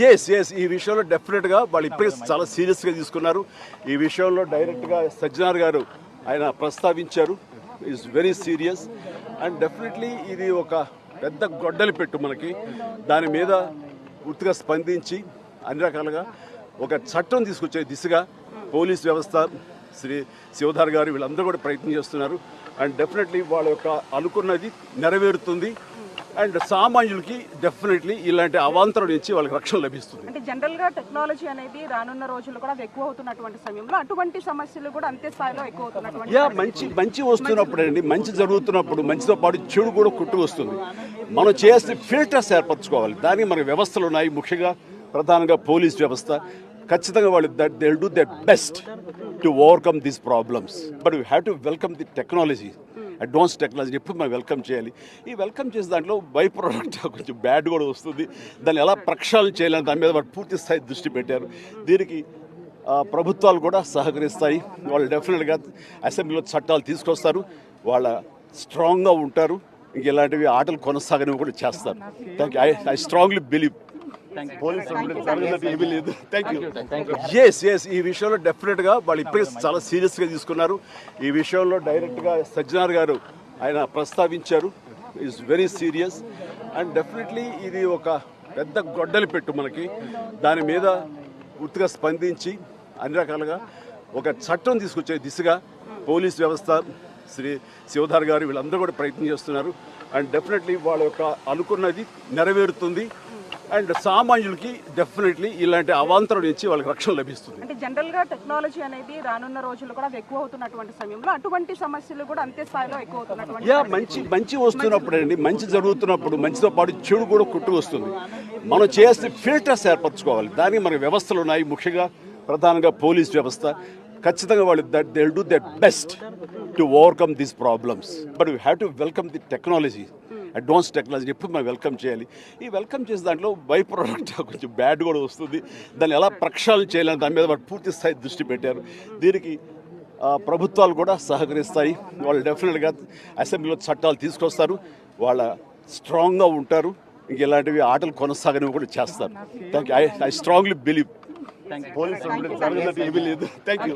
Yes ఈ విషయంలో డెఫినెట్గా వాళ్ళు ఇప్పటికే చాలా సీరియస్గా తీసుకున్నారు. ఈ విషయంలో డైరెక్ట్గా సజ్జనార్ గారు ఆయన ప్రస్తావించారు. Is very serious and definitely ఇది ఒక పెద్ద గొడ్డలి పెట్టు మనకి. దాని మీద పూర్తిగా స్పందించి అన్ని రకాలుగా ఒక చట్టం తీసుకొచ్చే దిశగా పోలీస్ వ్యవస్థ, శ్రీ శివధార్ గారు వీళ్ళందరూ కూడా ప్రయత్నం చేస్తున్నారు. అండ్ డెఫినెట్లీ వాళ్ళ యొక్క అనుకున్నది నెరవేరుతుంది. అండ్ సామాన్యులకి డెఫినెట్లీ ఇలాంటి అవాంతరం నుంచి వాళ్ళకి రక్షణ లభిస్తుంది. అంటే జనరల్గా టెక్నాలజీ అనేది రానున్న రోజుల్లో కూడా ఎక్కువ అవుతున్నటువంటి సమయంలో అటువంటి సమస్యలు కూడా అంతే స్థాయిలో ఎక్కువ అవుతున్నటువంటి మంచి వస్తున్నప్పుడు అండి, మంచి జరుగుతున్నప్పుడు మంచితో పాటు చెడు కూడా కుట్టు వస్తుంది. మనం చేస్తే ఫిల్టర్స్ ఏర్పరచుకోవాలి. దానికి మన వ్యవస్థలు ఉన్నాయి, ముఖ్యంగా ప్రధానంగా పోలీస్ వ్యవస్థ. ఖచ్చితంగా వాళ్ళు they will do the best to overcome these problems. But we have to welcome the technology, advance technology ఎప్పుడు మనం వెల్కమ్ చేయాలి. ఈ వెల్కమ్ చేసే దాంట్లో బై ప్రోడక్ట్ కొంచెం బ్యాడ్ కూడా వస్తుంది. దాన్ని ఎలా ప్రక్షాళన చేయాలని దాని మీద వాళ్ళు పూర్తి స్థాయి దృష్టి పెట్టారు. దీనికి ప్రభుత్వాలు కూడా సహకరిస్తాయి. వాళ్ళు డెఫినెట్గా అసెంబ్లీలో చట్టాలు తీసుకొస్తారు. వాళ్ళ స్ట్రాంగ్గా ఉంటారు. ఇంక ఇలాంటివి ఆటలు కొనసాగనివి కూడా చేస్తారు. Thank you. I strongly believe as ఈ విషయంలో డెఫినెట్గా వాళ్ళు ఇప్పటికే చాలా సీరియస్గా తీసుకున్నారు. ఈ విషయంలో డైరెక్ట్గా సజ్జనార్ గారు ఆయన ప్రస్తావించారు. Is very serious and definitely ఇది ఒక పెద్ద గొడ్డలి పెట్టు మనకి. దాని మీద పూర్తిగా స్పందించి అన్ని రకాలుగా ఒక చట్టం తీసుకొచ్చే దిశగా పోలీస్ వ్యవస్థ, శ్రీ శివధార్ గారు వీళ్ళందరూ కూడా ప్రయత్నం చేస్తున్నారు. అండ్ డెఫినెట్లీ వాళ్ళ యొక్క అనుకున్నది నెరవేరుతుంది. అండ్ సామాన్యులకి డెఫినెట్లీ ఇలాంటి అవాంతరం నుంచి వాళ్ళకి రక్షణ లభిస్తుంది. అంటే జనరల్గా టెక్నాలజీ అనేది రానున్న రోజుల్లో కూడా ఎక్కువ అవుతున్నటువంటి సమయంలో అటువంటి సమస్యలు కూడా అంతే స్థాయిలో ఎక్కువ అవుతున్నటువంటి మంచి వస్తున్నప్పుడు అండి, మంచి జరుగుతున్నప్పుడు మంచితో పాటు చెడు కూడా కుట్టు వస్తుంది. మనం చేస్తే ఫిల్టర్స్ ఏర్పరచుకోవాలి. దానికి మన వ్యవస్థలు ఉన్నాయి, ముఖ్యంగా ప్రధానంగా పోలీస్ వ్యవస్థ. ఖచ్చితంగా వాళ్ళు they will do the best to overcome these problems. But we have to welcome the technology, advance technology ఎప్పుడు మనం వెల్కమ్ చేయాలి. ఈ వెల్కమ్ చేసే దాంట్లో బై ప్రోడక్ట్ కొంచెం బ్యాడ్ కూడా వస్తుంది. దాన్ని ఎలా ప్రక్షాళన చేయాలని దాని మీద వాళ్ళు పూర్తి స్థాయి దృష్టి పెట్టారు. దీనికి ప్రభుత్వాలు కూడా సహకరిస్తాయి. వాళ్ళు డెఫినెట్గా అసెంబ్లీలో చట్టాలు తీసుకొస్తారు. వాళ్ళ స్ట్రాంగ్గా ఉంటారు. ఇంక ఇలాంటివి ఆటలు కొనసాగనివి కూడా చేస్తారు. Thank you. I strongly believe thank you.